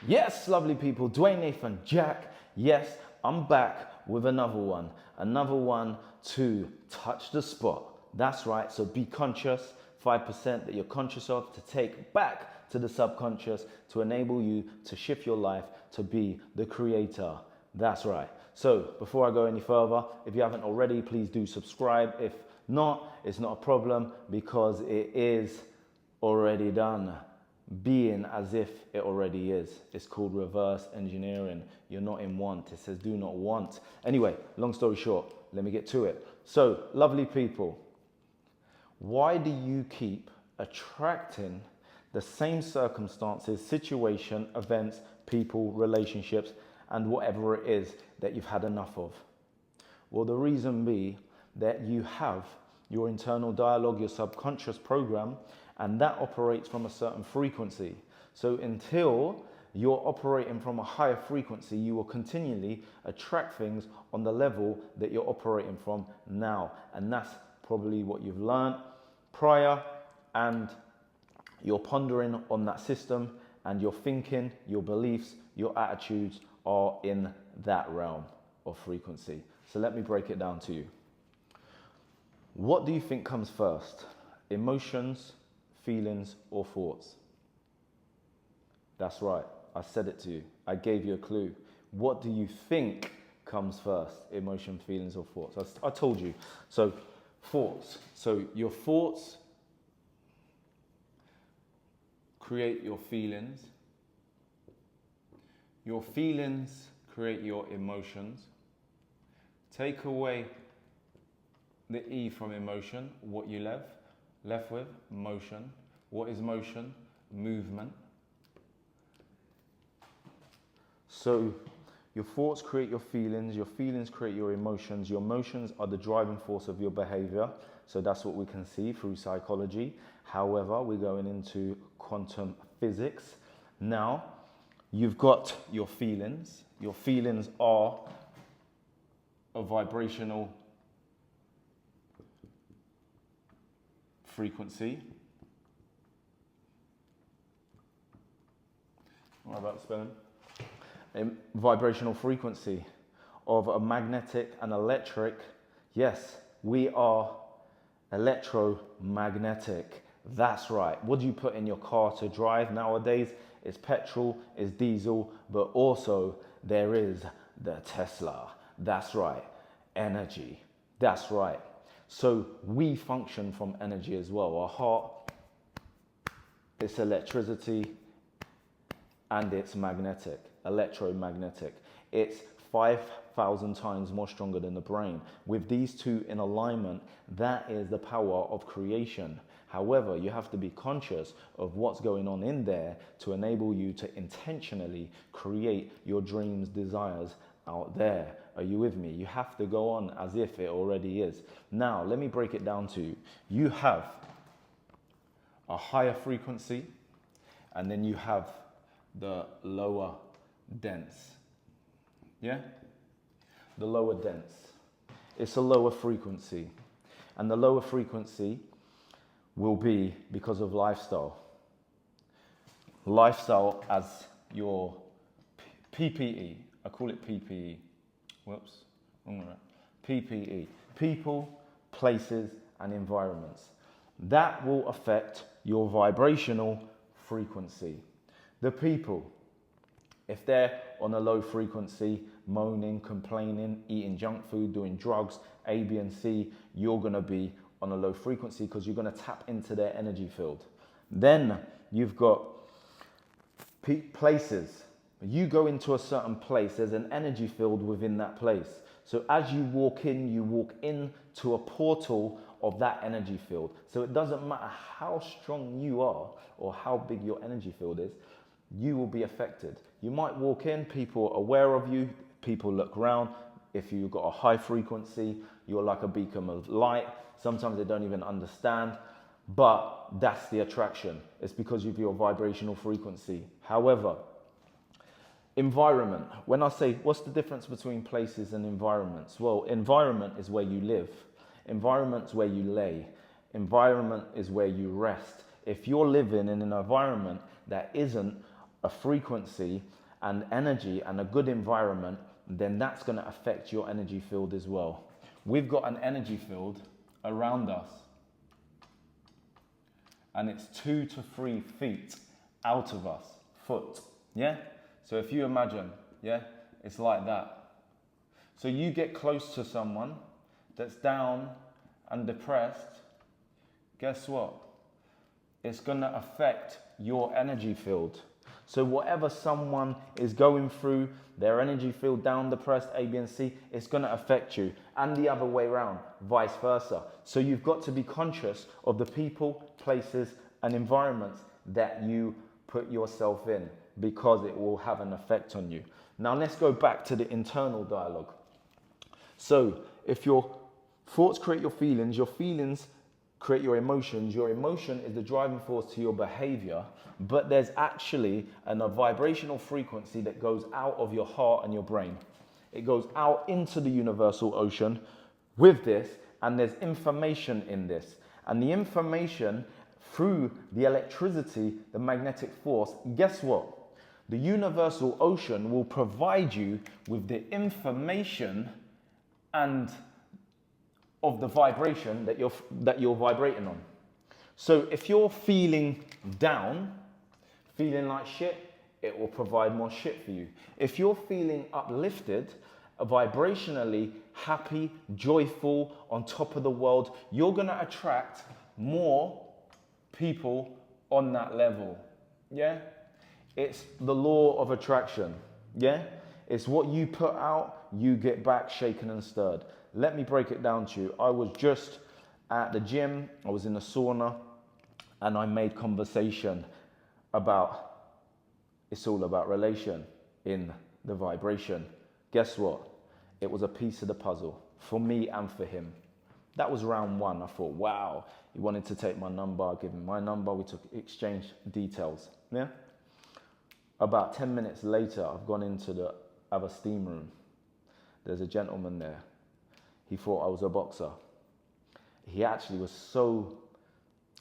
Yes, lovely people, Dwayne, Nathan, Jack. Yes, I'm back with another one to touch the spot. That's right, so be conscious, 5% that you're conscious of to take back to the subconscious to enable you to shift your life to be the creator. That's right. So before I go any further, if you haven't already, please do subscribe. If not, it's not a problem because it is already done. Being as if it already is. It's called reverse engineering. You're not in want. It says do not want. Anyway, long story short, let me get to it. So, lovely people, why do you keep attracting the same circumstances, situation, events, people, relationships, and whatever it is that you've had enough of? Well, the reason be that you have your internal dialogue, your subconscious program, and that operates from a certain frequency. So until you're operating from a higher frequency, you will continually attract things on the level that you're operating from now. And that's probably what you've learned prior, and you're pondering on that system, and your thinking, your beliefs, your attitudes are in that realm of frequency. So let me break it down to you. What do you think comes first? Emotions, feelings, or thoughts? That's right. I said it to you. I gave you a clue. What do you think comes first? Emotion, feelings, or thoughts? I told you. So thoughts. So your thoughts create your feelings. Your feelings create your emotions. Take away the E from emotion, what you left with, motion. What is motion? Movement. So your thoughts create your feelings create your emotions are the driving force of your behavior. So that's what we can see through psychology. However, we're going into quantum physics. Now, you've got your feelings. Your feelings are a vibrational frequency. What about spelling? A vibrational frequency of a magnetic and electric. Yes, we are electromagnetic. That's right. What do you put in your car to drive nowadays? It's petrol, it's diesel, but also there is the Tesla. That's right. Energy. That's right. So we function from energy as well. Our heart, it's electricity, and it's magnetic, electromagnetic. It's 5,000 times more stronger than the brain. With these two in alignment, that is the power of creation. However, you have to be conscious of what's going on in there to enable you to intentionally create your dreams, desires out there. Are you with me? You have to go on as if it already is. Now, let me break it down to you. You have a higher frequency, and then you have the lower dense. Yeah? The lower dense. It's a lower frequency. And the lower frequency will be because of lifestyle. Lifestyle as your PPE. I call it PPE. Whoops, wrong with that. PPE. People, places, and environments. That will affect your vibrational frequency. The people, if they're on a low frequency, moaning, complaining, eating junk food, doing drugs, A, B, and C, you're going to be on a low frequency because you're going to tap into their energy field. Then you've got places. You go into a certain place, there's an energy field within that place. So as you walk into a portal of that energy field. So it doesn't matter how strong you are or how big your energy field is, you will be affected. You might walk in, people are aware of you, people look around. If you've got a high frequency, you're like a beacon of light. Sometimes they don't even understand, but that's the attraction. It's because of your vibrational frequency. However, environment. When I say, what's the difference between places and environments? Well, environment is where you live. Environment's where you lay. Environment is where you rest. If you're living in an environment that isn't a frequency and energy and a good environment, then that's going to affect your energy field as well. We've got an energy field around us, and it's 2 to 3 feet out of us, foot, yeah? So if you imagine, yeah, it's like that. So you get close to someone that's down and depressed, guess what? It's gonna affect your energy field. So whatever someone is going through, their energy field down, depressed, A, B, and C, it's gonna affect you. And the other way around, vice versa. So you've got to be conscious of the people, places, and environments that you put yourself in, because it will have an effect on you. Now let's go back to the internal dialogue. So if your thoughts create your feelings create your emotions. Your emotion is the driving force to your behavior, but there's actually a vibrational frequency that goes out of your heart and your brain. It goes out into the universal ocean with this, and there's information in this. And the information through the electricity, the magnetic force, guess what? The universal ocean will provide you with the information and of the vibration that you're vibrating on. So if you're feeling down, feeling like shit, it will provide more shit for you. If you're feeling uplifted, vibrationally happy, joyful, on top of the world, you're gonna attract more people on that level. Yeah? It's the law of attraction. Yeah? It's what you put out, you get back shaken and stirred. Let me break it down to you. I was just at the gym, I was in the sauna, and I made conversation about, it's all about relation in the vibration. Guess what? It was a piece of the puzzle for me and for him. That was round one. I thought, wow, he wanted to take my number, I gave him my number, we exchanged details. Yeah? About 10 minutes later, I've gone into the other steam room. There's a gentleman there. He thought I was a boxer. He actually was so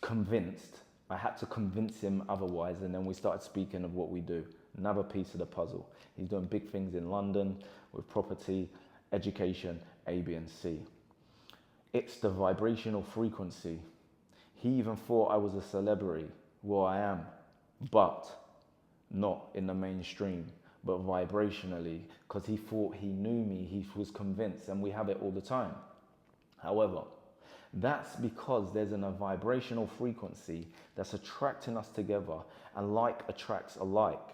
convinced, I had to convince him otherwise, and then we started speaking of what we do. Another piece of the puzzle. He's doing big things in London with property, education, A, B, and C. It's the vibrational frequency. He even thought I was a celebrity. Well, I am, but not in the mainstream, but vibrationally, because he thought he knew me, he was convinced, and we have it all the time. However, that's because there's a vibrational frequency that's attracting us together, and like attracts alike.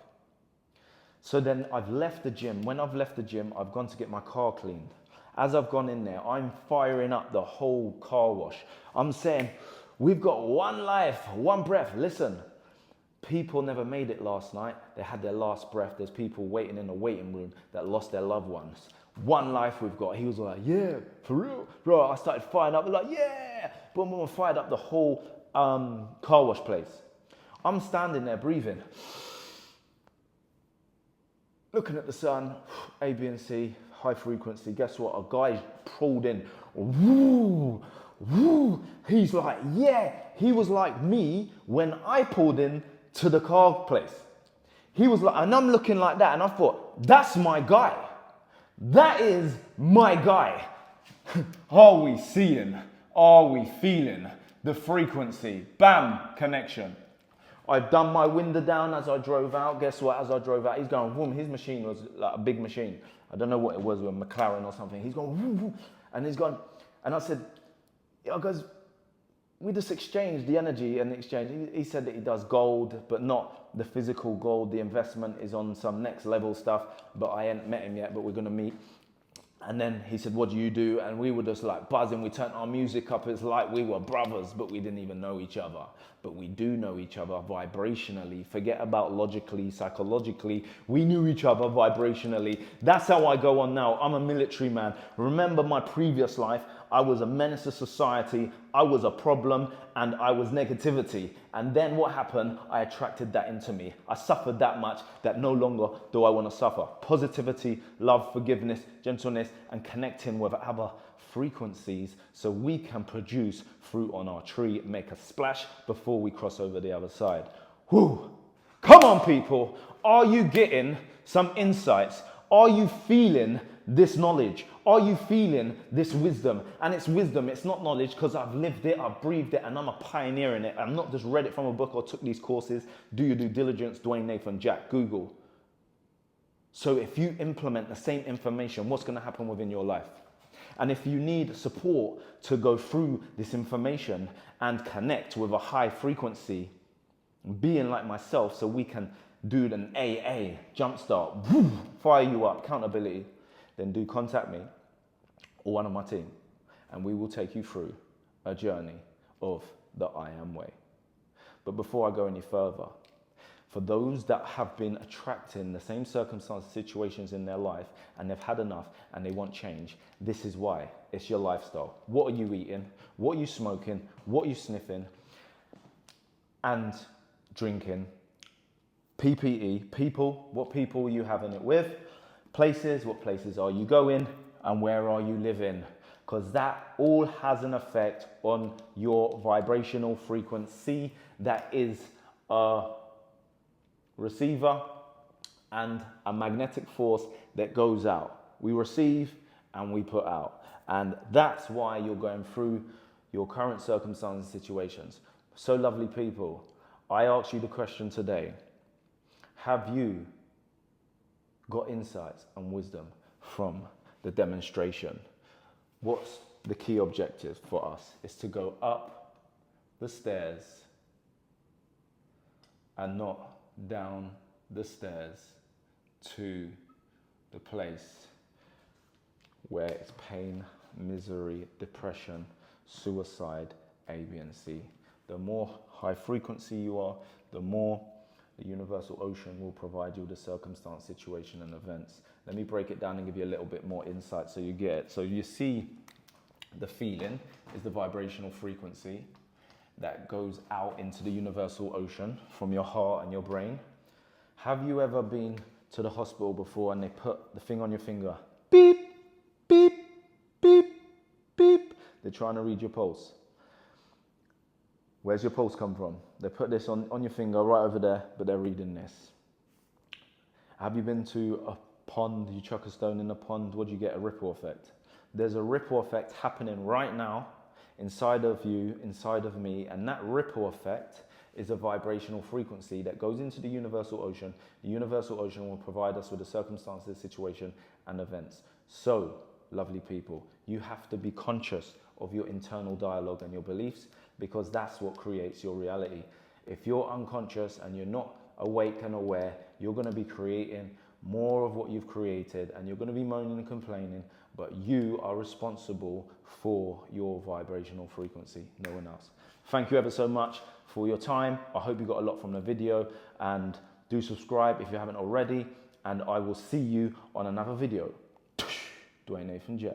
So then I've left the gym. When I've left the gym, I've gone to get my car cleaned. As I've gone in there, I'm firing up the whole car wash. I'm saying, we've got one life, one breath. Listen, people never made it last night. They had their last breath. There's people waiting in the waiting room that lost their loved ones. One life we've got. He was like, yeah, for real? Bro, I started firing up. I was like, yeah. Boom, boom, I fired up the whole car wash place. I'm standing there breathing, looking at the sun, A, B, and C, high frequency. Guess what? A guy pulled in. Woo, woo. He's like, yeah. He was like me when I pulled in to the car place. He was like, and I'm looking like that, and I thought, that's my guy. That is my guy. Are we seeing? Are we feeling the frequency? Bam, connection. I've done my window down as I drove out. Guess what? As I drove out, he's going, boom. His machine was like a big machine. I don't know what it was, with McLaren or something. He's going, woo, woo. And he's gone, and I said, yeah, guys, we just exchanged the energy and exchange. He said that he does gold, but not the physical gold. The investment is on some next level stuff, but I ain't met him yet, but we're going to meet. And then he said, what do you do? And we were just like buzzing. We turned our music up. It's like we were brothers, but we didn't even know each other. But we do know each other vibrationally. Forget about logically, psychologically. We knew each other vibrationally. That's how I go on now. I'm a military man. Remember my previous life. I was a menace to society. I was a problem, and I was negativity. And then what happened? I attracted that into me. I suffered that much that no longer do I want to suffer. Positivity, love, forgiveness, gentleness, and connecting with other frequencies so we can produce fruit on our tree, make a splash before we cross over the other side. Whoo! Come on, people. Are you getting some insights? Are you feeling this knowledge? Are you feeling this wisdom? And it's wisdom, it's not knowledge, because I've lived it, I've breathed it, and I'm a pioneer in it. I'm not just read it from a book or took these courses. Do your due diligence, Dwayne, Nathan, Jack, Google. So if you implement the same information, what's going to happen within your life? And if you need support to go through this information and connect with a high frequency being like myself, so we can do an AA, jumpstart, fire you up, accountability, then do contact me or one of my team, and we will take you through a journey of the I Am way. But before I go any further, for those that have been attracting the same circumstances, situations in their life, and they've had enough and they want change, this is why. It's your lifestyle. What are you eating? What are you smoking? What are you sniffing? And drinking. PPE, people, what people are you having it with? Places, what places are you going? And where are you living? Because that all has an effect on your vibrational frequency. That is a receiver and a magnetic force that goes out. We receive and we put out. And that's why you're going through your current circumstances and situations. So lovely people, I ask you the question today. Have you got insights and wisdom from the demonstration? What's the key objective for us? Is to go up the stairs and not down the stairs to the place where it's pain, misery, depression, suicide, A, B, and C. The more high frequency you are, the more the universal ocean will provide you with the circumstance, situation, and events. Let me break it down and give you a little bit more insight so you get it. So you see the feeling is the vibrational frequency that goes out into the universal ocean from your heart and your brain. Have you ever been to the hospital before and they put the thing on your finger? Beep, beep, beep, beep. They're trying to read your pulse. Where's your pulse come from? They put this on your finger right over there, but they're reading this. Have you been to a pond? You chuck a stone in a pond, what do you get? A ripple effect. There's a ripple effect happening right now inside of you, inside of me, and that ripple effect is a vibrational frequency that goes into the universal ocean. The universal ocean will provide us with the circumstances, situation, and events. So, lovely people, you have to be conscious of your internal dialogue and your beliefs, because that's what creates your reality. If you're unconscious and you're not awake and aware, you're going to be creating more of what you've created, and you're going to be moaning and complaining, but you are responsible for your vibrational frequency, no one else. Thank you ever so much for your time. I hope you got a lot from the video, and do subscribe if you haven't already, and I will see you on another video. Dwayne, Nathan, Jack.